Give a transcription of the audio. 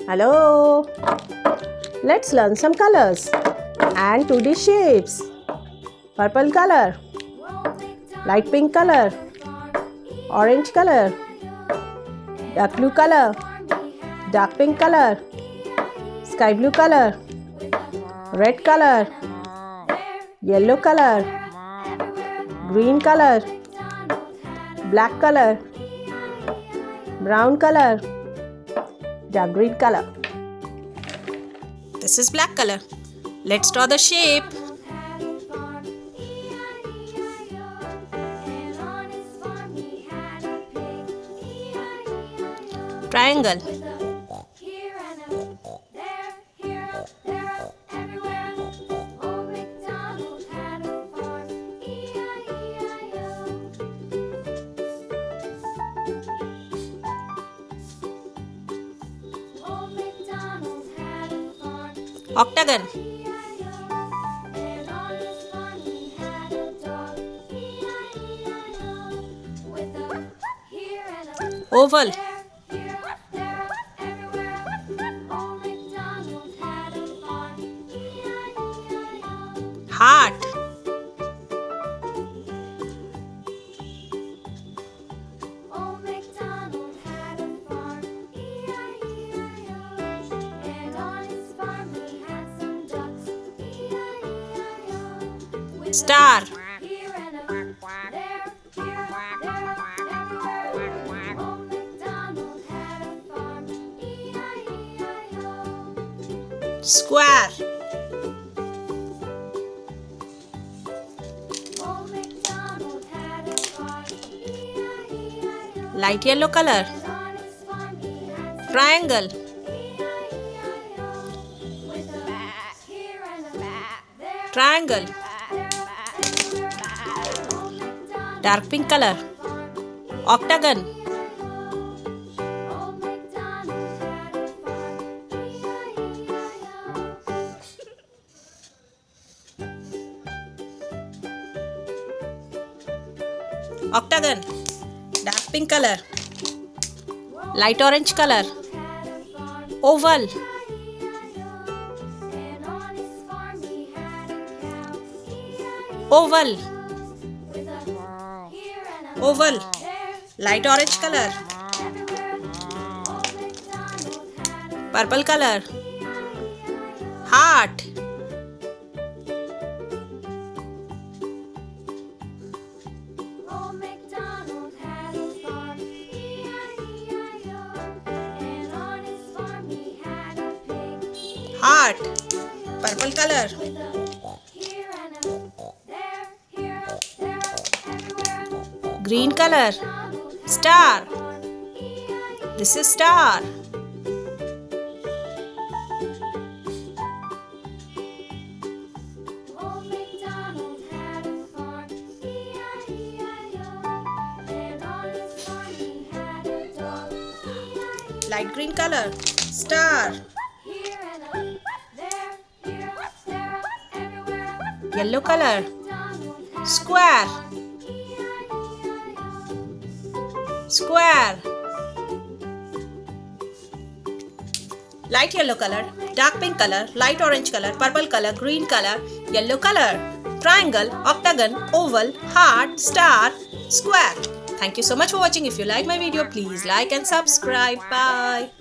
Hello! Let's learn some colors and 2D shapes. Purple color, light pink color, orange color, dark blue color, dark pink color, sky blue color, red color, yellow color, green color, black color, brown color, dark green color. This is black color. Let's draw the shape. Triangle. Octagon. Oval. Heart. Star. Square. Light yellow color. Triangle. Triangle. Dark pink color. Octagon. Octagon. Dark pink color. Light orange color. Oval. Oval. Oval. Light orange color. Purple color. Heart. Heart. Purple color. Green color. Star. This is star. Light green color. Star. Yellow color. Square. Square. Light yellow color, dark pink color, light orange color, purple color, green color, yellow color. Triangle, octagon, oval, heart, star, square. Thank you so much for watching. If you like my video, please like and subscribe. Bye.